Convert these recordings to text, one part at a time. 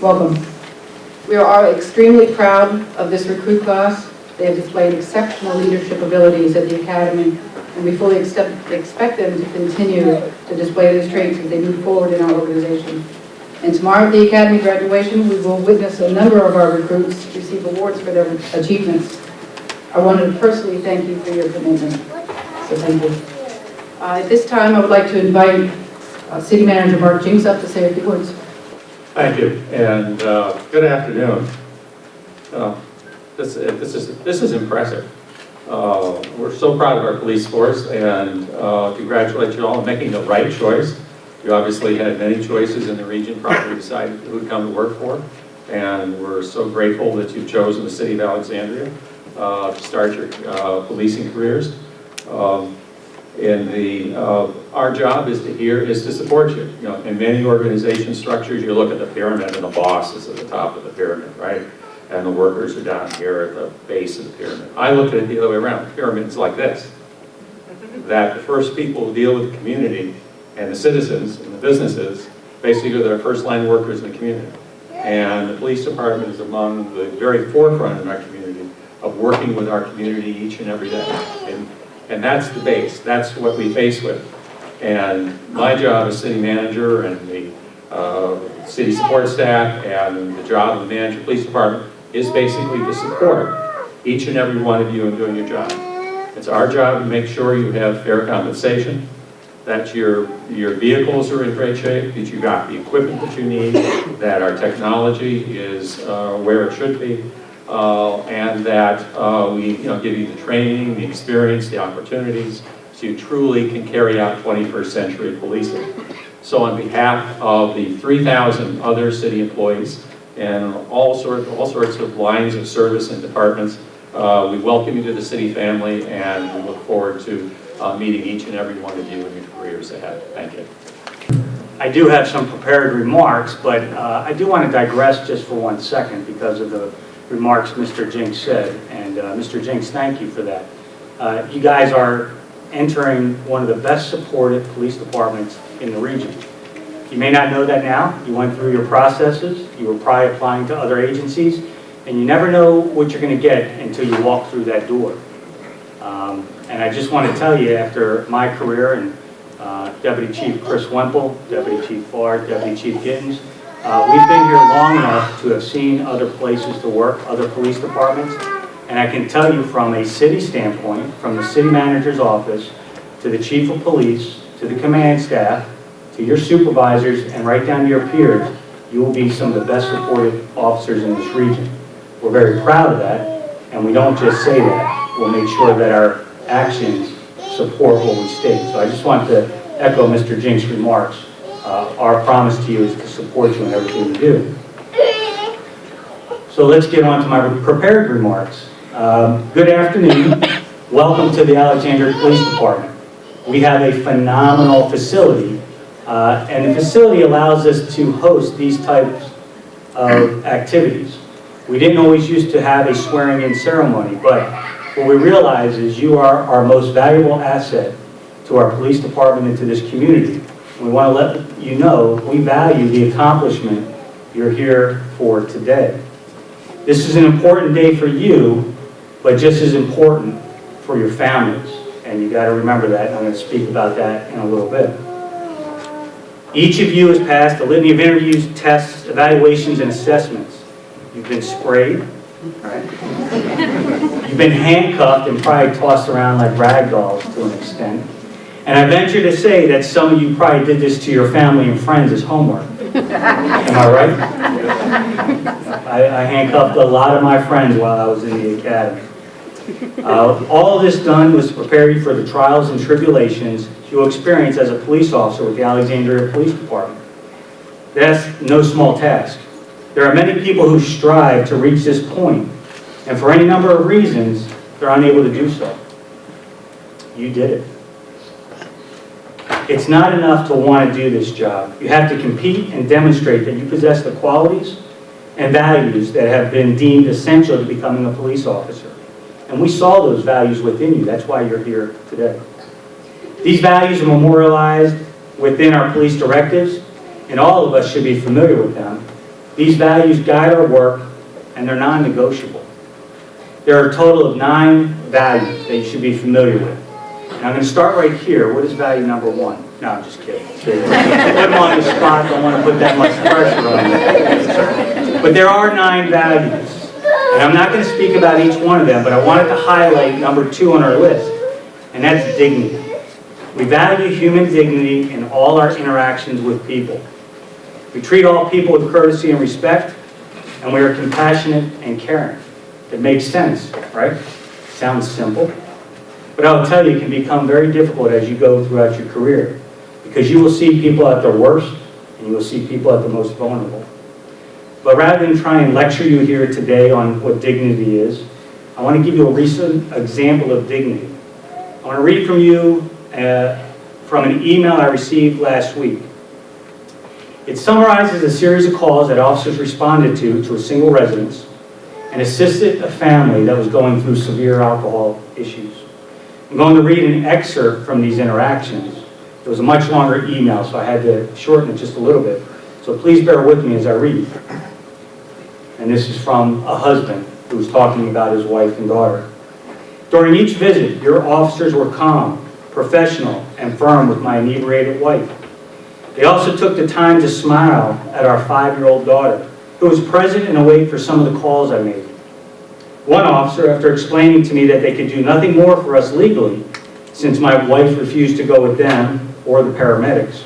Welcome. We are extremely proud of this recruit class. They have displayed exceptional leadership abilities at the Academy, and we fully expect them to continue to display those traits as they move forward in our organization. And tomorrow at the Academy graduation, we will witness a number of our recruits receive awards for their achievements. I wanted to personally thank you for your commitment, so thank you. At this time, I would like to invite City Manager Mark Jinks up to say a few words. Thank you, and good afternoon. This is impressive. We're so proud of our police force, and congratulate you all on making the right choice. You obviously had many choices in the region, probably decided who to come to work for, and we're so grateful that you've chosen the City of Alexandria to start your policing careers. Our job is to support you. You know, in many organization structures, you look at the pyramid and the boss is at the top of the pyramid, right? And the workers are down here at the base of the pyramid. I look at it the other way around. The pyramid's like this. That the first people who deal with the community and the citizens and the businesses basically are the first line workers in the community. And the police department is among the very forefront in our community of working with our community each and every day. And that's the base. That's what we face with. And my job as city manager and the city support staff and the job of the manager police department is basically to support each and every one of you in doing your job. It's our job to make sure you have fair compensation, that your vehicles are in great shape, that you got the equipment that you need, that our technology is where it should be, and that we give you the training, the experience, the opportunities, so you truly can carry out 21st century policing. So on behalf of the 3,000 other city employees and all sorts of lines of service and departments, we welcome you to the city family, and we look forward to meeting each and every one of you in your careers ahead. Thank you. I do have some prepared remarks, but I do want to digress just for 1 second because of the remarks Mr. Jinks said. And Mr. Jinks, thank you for that. You guys are entering one of the best supported police departments in the region. You may not know that now. You went through your processes. You were probably applying to other agencies. And you never know what you're going to get until you walk through that door. And I just want to tell you, after my career and Deputy Chief Chris Wemple, Deputy Chief Fard, Deputy Chief Gittens, we've been here long enough to have seen other places to work, other police departments. And I can tell you from a city standpoint, from the city manager's office, to the chief of police, to the command staff, to your supervisors, and right down to your peers, you will be some of the best supported officers in this region. We're very proud of that, and we don't just say that. We'll make sure that our actions support what we state. So I just want to echo Mr. Jinks' remarks. Our promise to you is to support you in everything you do. So let's get on to my prepared remarks. Good afternoon. Welcome to the Alexandria Police Department. We have a phenomenal facility, and the facility allows us to host these types of activities. We didn't always used to have a swearing-in ceremony, but what we realize is you are our most valuable asset to our police department and to this community. We want to let you know we value the accomplishment you're here for today. This is an important day for you, but just as important for your families. And you got to remember that, and I'm going to speak about that in a little bit. Each of you has passed a litany of interviews, tests, evaluations, and assessments. You've been sprayed, right? You've been handcuffed and probably tossed around like rag dolls to an extent. And I venture to say that some of you probably did this to your family and friends as homework. Am I right? I handcuffed a lot of my friends while I was in the academy. All of this done was to prepare you for the trials and tribulations you'll experience as a police officer with the Alexandria Police Department. That's no small task. There are many people who strive to reach this point, and for any number of reasons, they're unable to do so. You did it. It's not enough to want to do this job. You have to compete and demonstrate that you possess the qualities and values that have been deemed essential to becoming a police officer. And we saw those values within you. That's why you're here today. These values are memorialized within our police directives, and all of us should be familiar with them. These values guide our work, and they're non-negotiable. There are a total of 9 values that you should be familiar with. And I'm going to start right here. What is value number 1? No, I'm just kidding. Put them on the spot. Don't want to put that much pressure on you. But there are 9 values. And I'm not going to speak about each one of them, but I wanted to highlight number 2 on our list, and that's dignity. We value human dignity in all our interactions with people. We treat all people with courtesy and respect, and we are compassionate and caring. It makes sense, right? Sounds simple. But I'll tell you, it can become very difficult as you go throughout your career, because you will see people at their worst, and you will see people at the most vulnerable. But rather than try and lecture you here today on what dignity is, I want to give you a recent example of dignity. I want to read from you from an email I received last week. It summarizes a series of calls that officers responded to a single residence and assisted a family that was going through severe alcohol issues. I'm going to read an excerpt from these interactions. It was a much longer email, so I had to shorten it just a little bit. So please bear with me as I read. And this is from a husband who was talking about his wife and daughter. During each visit, your officers were calm, professional, and firm with my inebriated wife. They also took the time to smile at our 5-year-old daughter, who was present and awake for some of the calls I made. One officer, after explaining to me that they could do nothing more for us legally, since my wife refused to go with them or the paramedics,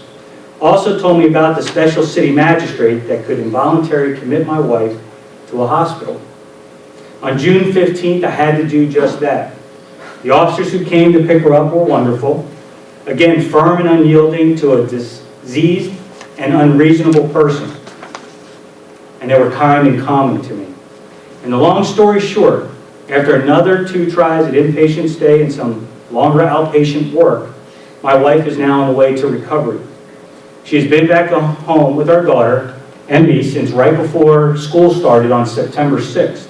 also told me about the special city magistrate that could involuntarily commit my wife to a hospital. On June 15th, I had to do just that. The officers who came to pick her up were wonderful, again, firm and unyielding to a diseased and unreasonable person. And they were kind and calming to me. And the long story short, after another 2 tries at inpatient stay and some longer outpatient work, my wife is now on the way to recovery. She has been back home with our daughter and me since right before school started on September 6th.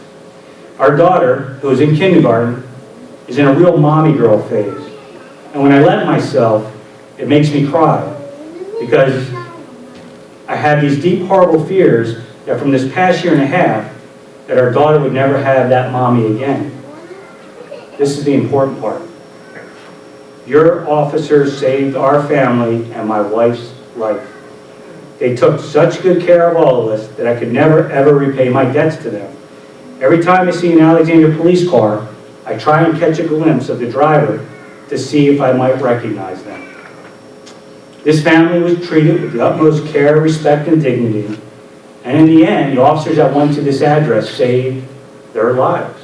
Our daughter, who is in kindergarten, is in a real mommy girl phase. And when I let myself, it makes me cry because I have these deep, horrible fears that from this past year and a half, that our daughter would never have that mommy again. This is the important part. Your officers saved our family and my wife's life. They took such good care of all of us that I could never, ever repay my debts to them. Every time I see an Alexandria police car, I try and catch a glimpse of the driver to see if I might recognize them. This family was treated with the utmost care, respect, and dignity. And in the end, the officers that went to this address saved their lives.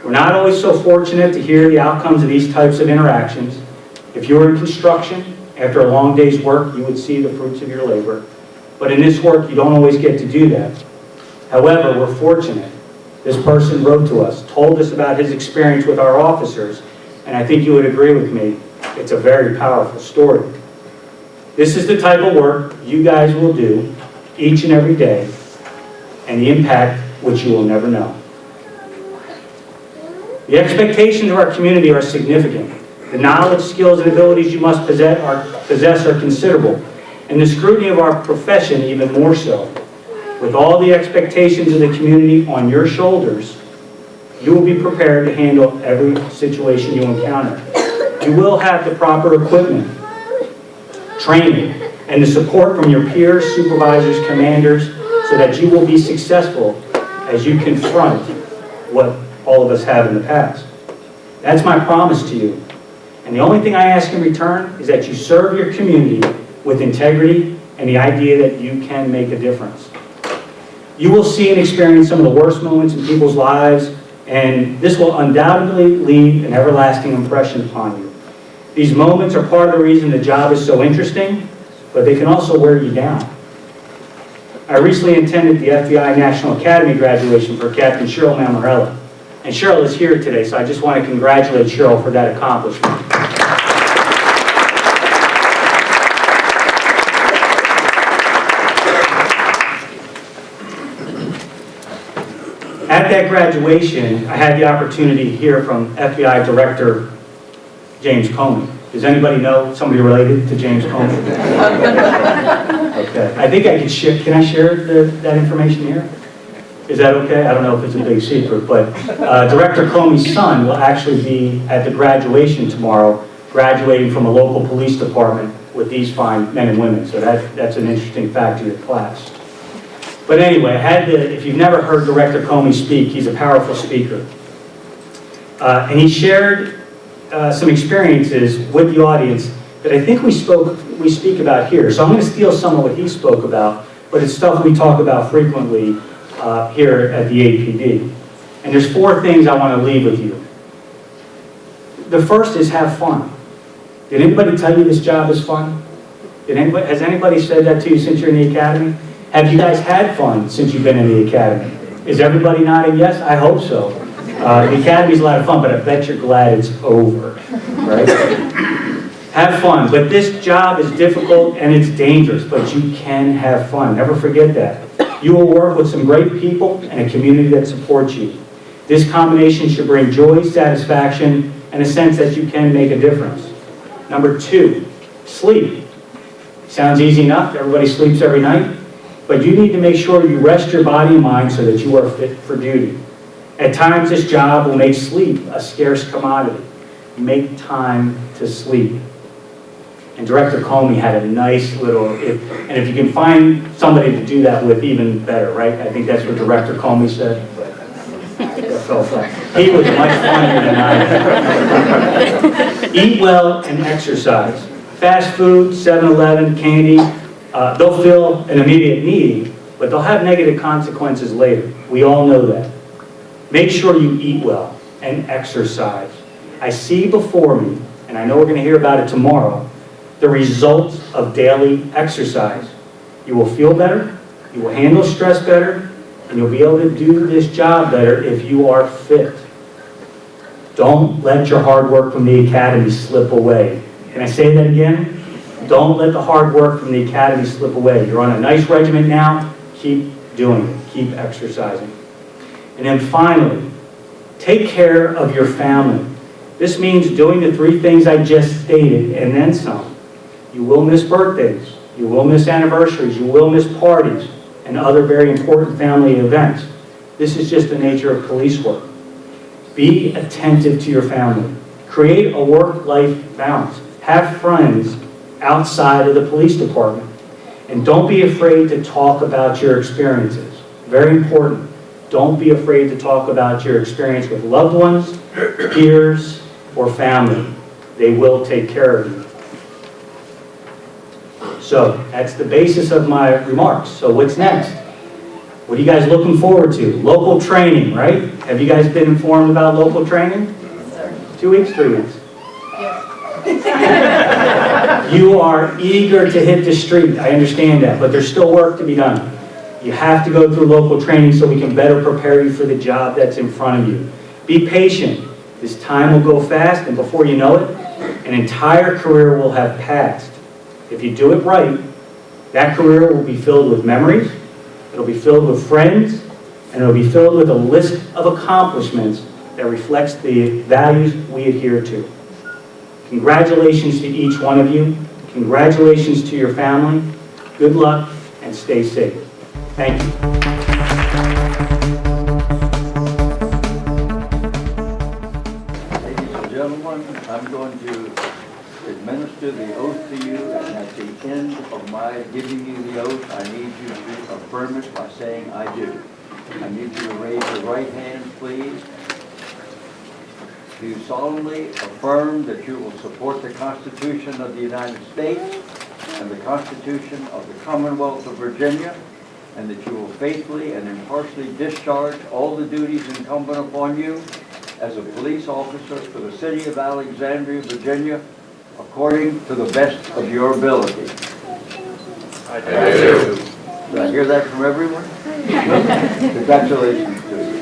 We're not always so fortunate to hear the outcomes of these types of interactions. If you were in construction, after a long day's work, you would see the fruits of your labor. But in this work, you don't always get to do that. However, we're fortunate. This person wrote to us, told us about his experience with our officers, and I think you would agree with me, it's a very powerful story. This is the type of work you guys will do each and every day, and the impact which you will never know. The expectations of our community are significant. The knowledge, skills, and abilities you must possess are considerable, and the scrutiny of our profession even more so. With all the expectations of the community on your shoulders, you will be prepared to handle every situation you encounter. You will have the proper equipment, training, and the support from your peers, supervisors, commanders, so that you will be successful as you confront what all of us have in the past. That's my promise to you. And the only thing I ask in return is that you serve your community with integrity and the idea that you can make a difference. You will see and experience some of the worst moments in people's lives, and this will undoubtedly leave an everlasting impression upon you. These moments are part of the reason the job is so interesting, but they can also wear you down. I recently attended the FBI National Academy graduation for Captain Cheryl Mammarella. And Cheryl is here today, so I just want to congratulate Cheryl for that accomplishment. At that graduation, I had the opportunity to hear from FBI Director James Comey. Does anybody know somebody related to James Comey? Okay. Okay, I think I can share, can I share that information here? Is that okay? I don't know if it's a big secret, but Director Comey's son will actually be at the graduation tomorrow, graduating from a local police department with these fine men and women. So that's an interesting fact to your class. But anyway, if you've never heard Director Comey speak, he's a powerful speaker. And he shared some experiences with the audience that I think we speak about here. So I'm going to steal some of what he spoke about, but it's stuff we talk about frequently here at the APD. And there's 4 things I want to leave with you. The first is have fun. Did anybody tell you this job is fun? Has anybody said that to you since you're in the academy? Have you guys had fun since you've been in the academy? Is everybody nodding yes? I hope so. The academy's a lot of fun, but I bet you're glad it's over, right? Have fun, but this job is difficult and it's dangerous, but you can have fun. Never forget that. You will work with some great people and a community that supports you. This combination should bring joy, satisfaction, and a sense that you can make a difference. Number 2, sleep. Sounds easy enough, everybody sleeps every night, but you need to make sure you rest your body and mind so that you are fit for duty. At times, this job will make sleep a scarce commodity. Make time to sleep. And Director Comey had a nice little, and if you can find somebody to do that with, even better, right? I think that's what Director Comey said. He was much funnier than I am. Eat well and exercise. Fast food, 7-Eleven, candy, they'll fill an immediate need, but they'll have negative consequences later. We all know that. Make sure you eat well and exercise. I see before me, and I know we're going to hear about it tomorrow, the results of daily exercise. You will feel better, you will handle stress better, and you'll be able to do this job better if you are fit. Don't let your hard work from the academy slip away. Can I say that again? Don't let the hard work from the academy slip away. You're on a nice regimen now, keep doing it, keep exercising. And then finally, take care of your family. This means doing the 3 things I just stated and then some. You will miss birthdays, you will miss anniversaries, you will miss parties, and other very important family events. This is just the nature of police work. Be attentive to your family. Create a work-life balance. Have friends outside of the police department. And don't be afraid to talk about your experiences. Very important. Don't be afraid to talk about your experience with loved ones, peers, or family. They will take care of you. So that's the basis of my remarks. So what's next? What are you guys looking forward to? Local training, right? Have you guys been informed about local training? Yes, sir. 2 weeks, 3 weeks? Yes. You are eager to hit the street. I understand that, but there's still work to be done. You have to go through local training so we can better prepare you for the job that's in front of you. Be patient. This time will go fast, and before you know it, an entire career will have passed. If you do it right, that career will be filled with memories, it'll be filled with friends, and it'll be filled with a list of accomplishments that reflects the values we adhere to. Congratulations to each one of you. Congratulations to your family. Good luck and stay safe. Thank you. Ladies and gentlemen, I'm going to administer the oath to you, and at the end of my giving you the oath, I need you to affirm it by saying, "I do." I need you to raise your right hand, please. Do you solemnly affirm that you will support the Constitution of the United States and the Constitution of the Commonwealth of Virginia, and that you will faithfully and impartially discharge all the duties incumbent upon you as a police officer for the city of Alexandria, Virginia, according to the best of your ability? I do. Did I hear that from everyone? Congratulations to you.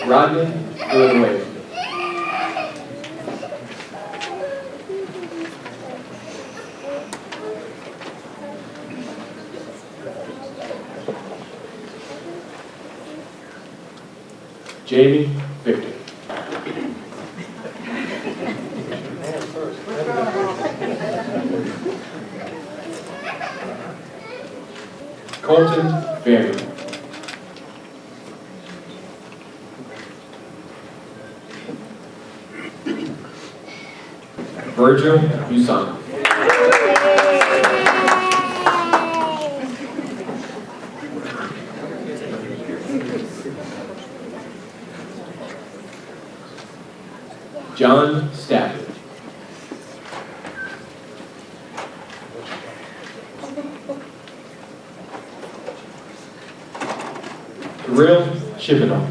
Rodney, do it away. Jamie, Victor. Colton Vanderbilt. Virgil Usama. John Stafford. Kirill Shivanov.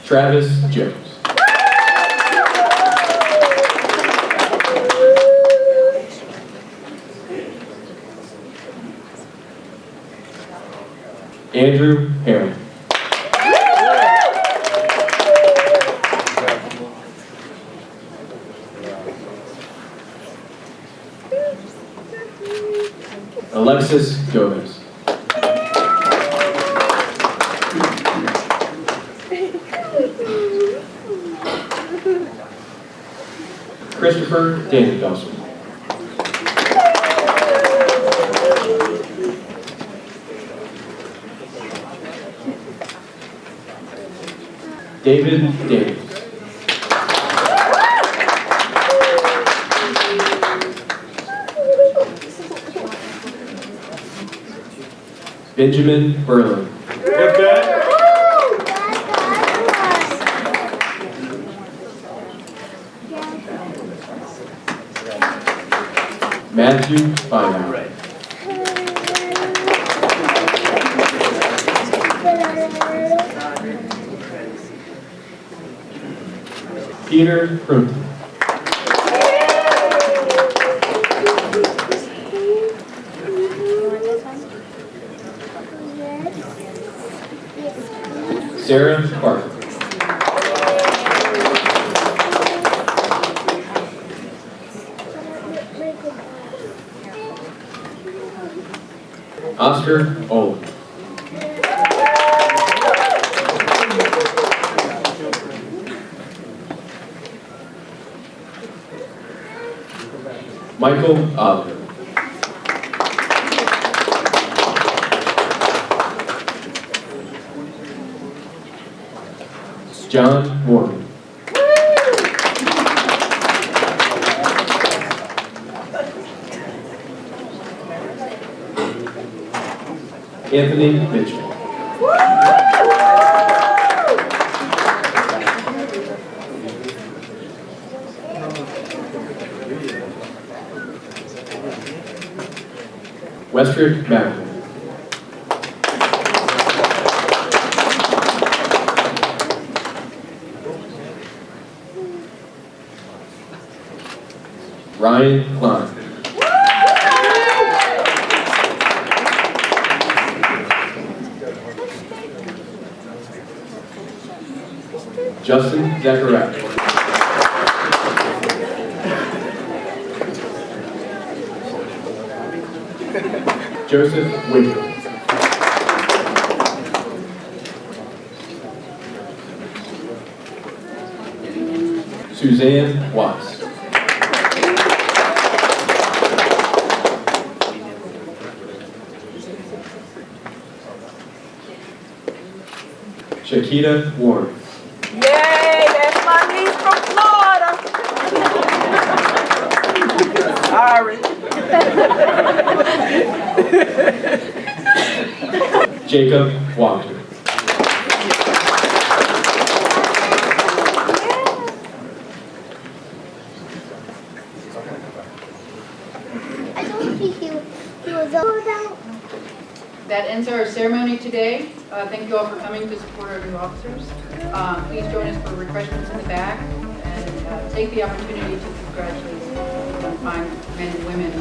Travis Jones. Andrew Herring. Alexis Gomez. Christopher Danielson. David Davis. Benjamin Berlin. Matthew Feinauer. Peter Prunty. Sarah Parker. Oscar Olin. Michael Oliver. John Morgan. Anthony Mitchell. Westrid Mackey. Ryan Klein. Justin Zachariah. Joseph Winkler. Suzanne Watts. Shakita Warren. Yay, that's my niece from Florida. Sorry. Jacob Walker. I don't think he was out. That ends our ceremony today. Thank you all for coming to support our new officers. Please join us for refreshments in the back and take the opportunity to congratulate some fine men and women